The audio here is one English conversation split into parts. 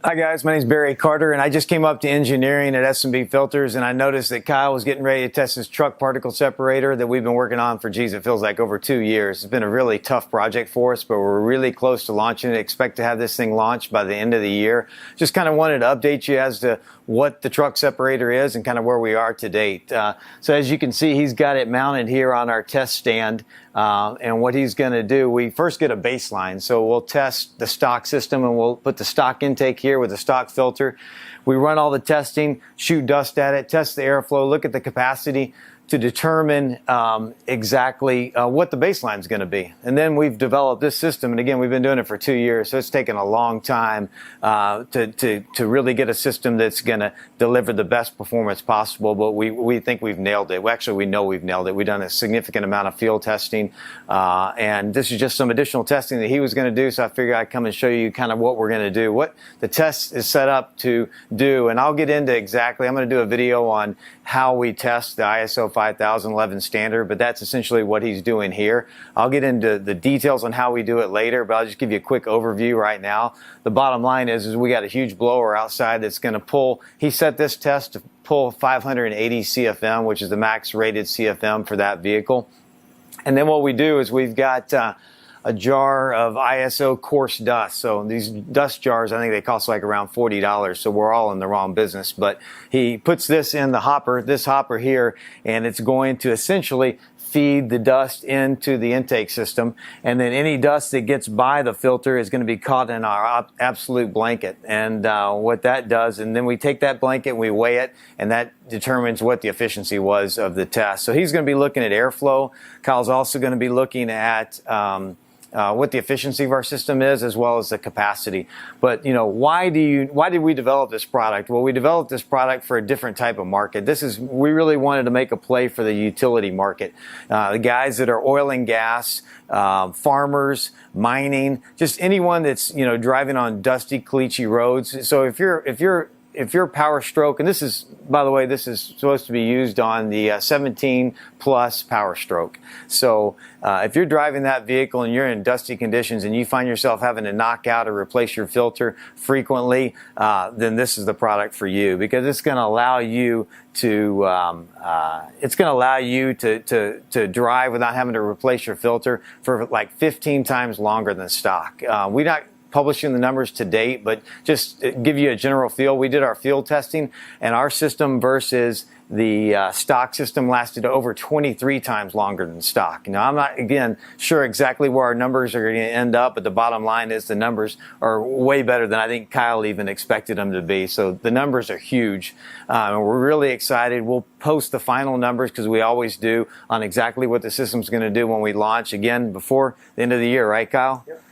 Hi guys, my name is Barry Carter, and I just came up to engineering at S&B Filters, and I noticed that Kyle was getting ready to test his truck particle separator that we've been working on for, geez, it feels like over 2 years. It's been a really tough project for us, but we're really close to launching it. Expect to have this thing launched by the end of the year. Just kind of wanted to update you as to what the truck separator is and kind of where we are to date. So as you can see, he's got it mounted here on our test stand. And what he's going to do, we first get a baseline. So we'll test the stock system, and we'll put the stock intake here with the stock filter. We run all the testing, shoot dust at it, test the airflow, look at the capacity to determine exactly what the baseline is going to be. And then we've developed this system, and again, we've been doing it for 2 years, so it's taken a long time to really get a system that's going to deliver the best performance possible, but we think we've nailed it. Well, actually, we know we've nailed it. We've done a significant amount of field testing, and this is just some additional testing that he was going to do, so I figured I'd come and show you kind of what we're going to do, what the test is set up to do, and I'll get into exactly, I'm going to do a video on how we test the ISO 5011 standard, but that's essentially what he's doing here. I'll get into the details on how we do it later, but I'll just give you a quick overview right now. The bottom line is we got a huge blower outside that's going to pull, he set this test to pull 580 CFM, which is the max rated CFM for that vehicle. And then what we do is we've got a jar of ISO coarse dust. So these dust jars, I think they cost like around $40. So we're all in the wrong business. But he puts this in the hopper, this hopper here, and it's going to essentially feed the dust into the intake system. And then any dust that gets by the filter is going to be caught in our absolute blanket. And what that does, and then we take that blanket, we weigh it, and that determines what the efficiency was of the test. So he's going to be looking at airflow. Kyle's also going to be looking at what the efficiency of our system is, as well as the capacity. But you know, why did we develop this product? Well, we developed this product for a different type of market. We really wanted to make a play for the utility market. The guys that are oil and gas, farmers, mining, just anyone that's, you know, driving on dusty, cleachy roads. So if you're Powerstroke, and this is, by the way, this is supposed to be used on the 17 plus Powerstroke. So if you're driving that vehicle and you're in dusty conditions and you find yourself having to knock out or replace your filter frequently, then this is the product for you, because it's going to allow you to drive without having to replace your filter for like 15 times longer than stock. We're not publishing the numbers to date, but just give you a general feel. We did our field testing, and our system versus the stock system lasted over 23 times longer than stock. Now, I'm not, again, sure exactly where our numbers are going to end up, but the bottom line is the numbers are way better than I think Kyle even expected them to be. So the numbers are huge, and we're really excited. We'll post the final numbers, because we always do, on exactly what the system's going to do when we launch, again, before the end of the year, right, Kyle? Yep.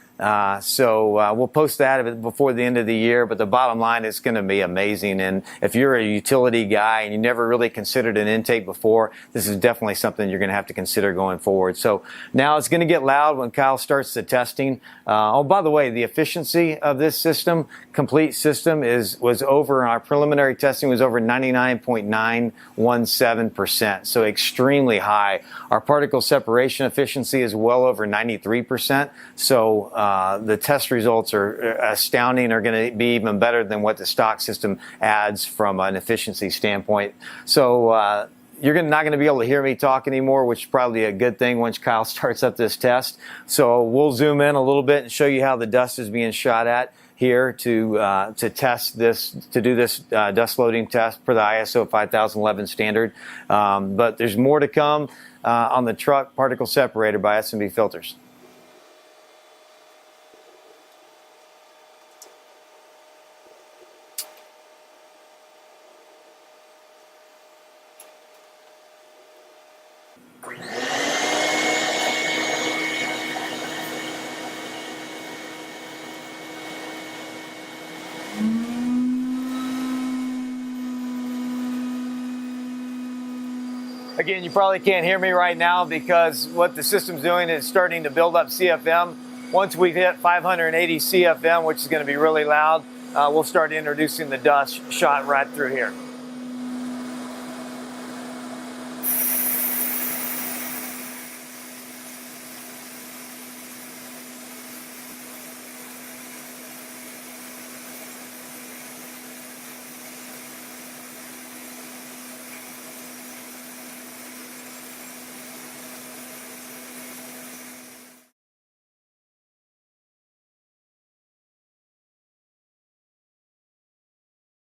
So we'll post that before the end of the year, but the bottom line is going to be amazing. And if you're a utility guy and you never really considered an intake before, this is definitely something you're going to have to consider going forward. So now it's going to get loud when Kyle starts the testing. Oh, by the way, the efficiency of this system, complete system, was over, our preliminary testing was over 99.917%. So extremely high. Our particle separation efficiency is well over 93%. So the test results are astounding, are going to be even better than what the stock system adds from an efficiency standpoint. So you're not going to be able to hear me talk anymore, which is probably a good thing once Kyle starts up this test. So we'll zoom in a little bit and show you how the dust is being shot at here to test this, to do this dust loading test per the ISO 5011 standard. But there's more to come on the truck particle separator by S&B Filters. Again, you probably can't hear me right now because what the system's doing is starting to build up CFM. Once we hit 580 CFM, which is going to be really loud, we'll start introducing the dust shot right through here.